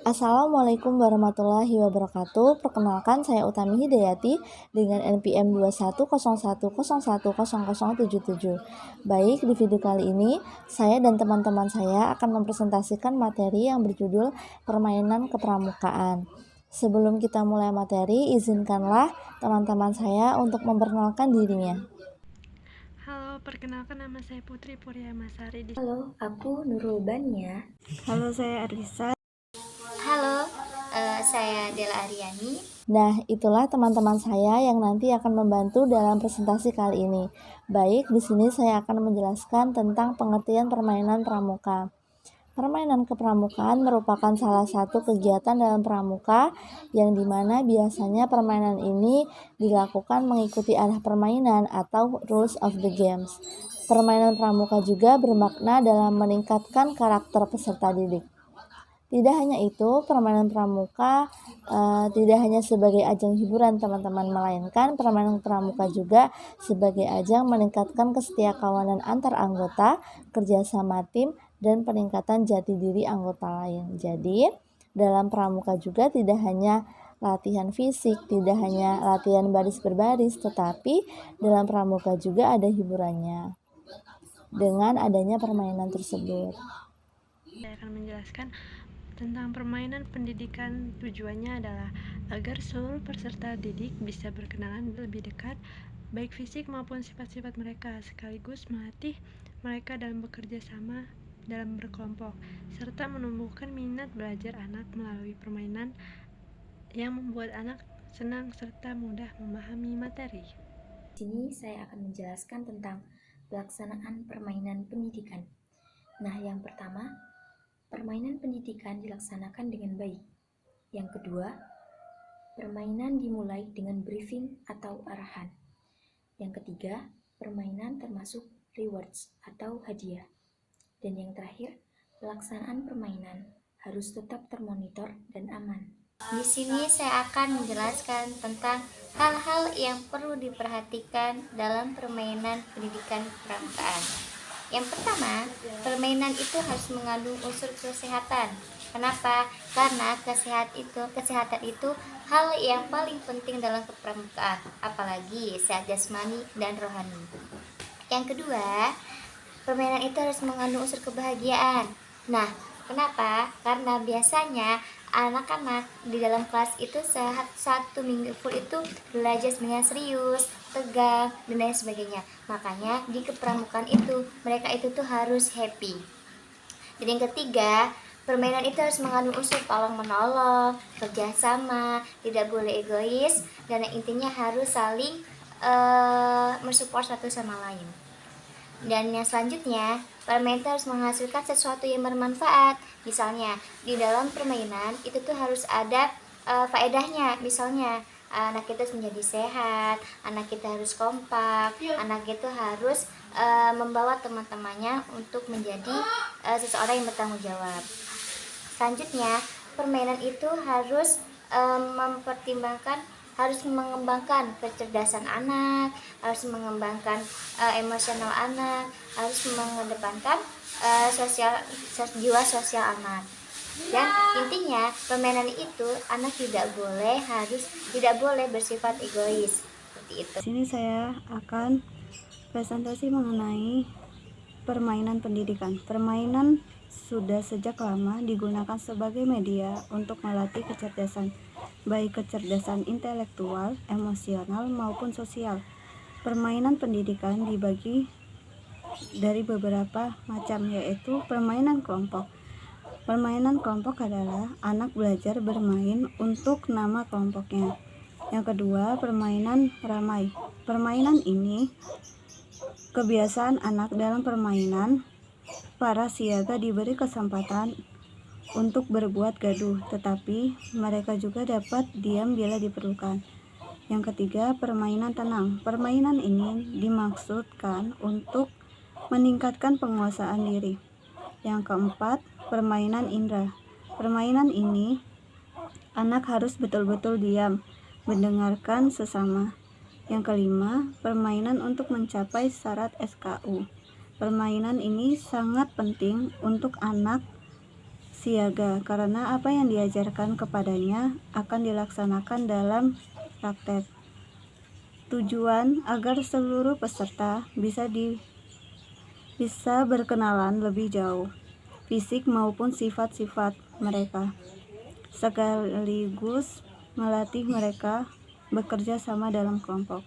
Assalamualaikum warahmatullahi wabarakatuh. Perkenalkan, saya Utami Hidayati dengan NPM 2101010077. Baik, di video kali ini saya dan teman-teman saya akan mempresentasikan materi yang berjudul Permainan Kepramukaan. Sebelum kita mulai materi, izinkanlah teman-teman saya untuk memperkenalkan dirinya. Halo, perkenalkan nama saya Putri Puryamasari. Halo, aku Nurul Bania. Halo, saya Arisa. Halo, saya Dela Aryani. Nah, itulah teman-teman saya yang nanti akan membantu dalam presentasi kali ini. Baik, di sini saya akan menjelaskan tentang pengertian permainan pramuka. Permainan kepramukaan merupakan salah satu kegiatan dalam pramuka yang dimana biasanya permainan ini dilakukan mengikuti arah permainan atau rules of the games. Permainan pramuka juga bermakna dalam meningkatkan karakter peserta didik. Tidak hanya itu, permainan pramuka tidak hanya sebagai ajang hiburan teman-teman, melainkan permainan pramuka juga sebagai ajang meningkatkan kesetiakawanan antar anggota, kerjasama tim, dan peningkatan jati diri anggota lain. Jadi, dalam pramuka juga tidak hanya latihan fisik, tidak hanya latihan baris berbaris, tetapi dalam pramuka juga ada hiburannya dengan adanya permainan tersebut. Saya akan menjelaskan tentang permainan pendidikan. Tujuannya adalah agar seluruh peserta didik bisa berkenalan lebih dekat, baik fisik maupun sifat-sifat mereka, sekaligus melatih mereka dalam bekerja sama dalam berkelompok, serta menumbuhkan minat belajar anak melalui permainan yang membuat anak senang serta mudah memahami materi. Di sini saya akan menjelaskan tentang pelaksanaan permainan pendidikan. Nah, yang pertama, permainan pendidikan dilaksanakan dengan baik. Yang kedua, permainan dimulai dengan briefing atau arahan. Yang ketiga, permainan termasuk rewards atau hadiah. Dan yang terakhir, pelaksanaan permainan harus tetap termonitor dan aman. Di sini saya akan menjelaskan tentang hal-hal yang perlu diperhatikan dalam permainan pendidikan kepramukaan. Yang pertama, permainan itu harus mengandung unsur kesehatan. Kenapa? Karena kesehatan itu hal yang paling penting dalam kepramukaan, apalagi sehat jasmani dan rohani. Yang kedua, permainan itu harus mengandung unsur kebahagiaan. Nah, kenapa? Karena biasanya anak-anak di dalam kelas itu satu minggu full itu belajar dengan serius, tegang, dan lain sebagainya. Makanya di kepramukaan itu mereka itu tuh harus happy. Dan yang ketiga, permainan itu harus mengandung unsur tolong menolong, kerjasama, tidak boleh egois, dan yang intinya harus saling mensupport satu sama lain. Dan yang selanjutnya, permainan harus menghasilkan sesuatu yang bermanfaat. Misalnya, di dalam permainan itu tuh harus ada faedahnya. Misalnya, anak kita harus menjadi sehat, anak kita harus kompak, anak itu harus membawa teman-temannya untuk menjadi seseorang yang bertanggung jawab. Selanjutnya, permainan itu harus harus mengembangkan kecerdasan anak, harus mengembangkan emosional anak, harus mengedepankan jiwa sosial anak. Dan intinya permainan itu anak tidak boleh bersifat egois seperti itu. Di sini saya akan presentasi mengenai permainan pendidikan. Permainan sudah sejak lama digunakan sebagai media untuk melatih kecerdasan, baik kecerdasan intelektual, emosional, maupun sosial. Permainan pendidikan dibagi dari beberapa macam, yaitu permainan kelompok. Permainan kelompok adalah anak belajar bermain untuk nama kelompoknya. Yang kedua, permainan ramai. Permainan ini kebiasaan anak dalam permainan. Para siaga diberi kesempatan untuk berbuat gaduh, tetapi mereka juga dapat diam bila diperlukan. Yang ketiga, permainan tenang. Permainan ini dimaksudkan untuk meningkatkan penguasaan diri. Yang keempat, permainan indera. Permainan ini anak harus betul-betul diam, mendengarkan sesama. Yang kelima, permainan untuk mencapai syarat SKU. Permainan ini sangat penting untuk anak siaga karena apa yang diajarkan kepadanya akan dilaksanakan dalam praktek. Tujuan agar seluruh peserta bisa berkenalan lebih jauh, fisik maupun sifat-sifat mereka, sekaligus melatih mereka bekerja sama dalam kelompok.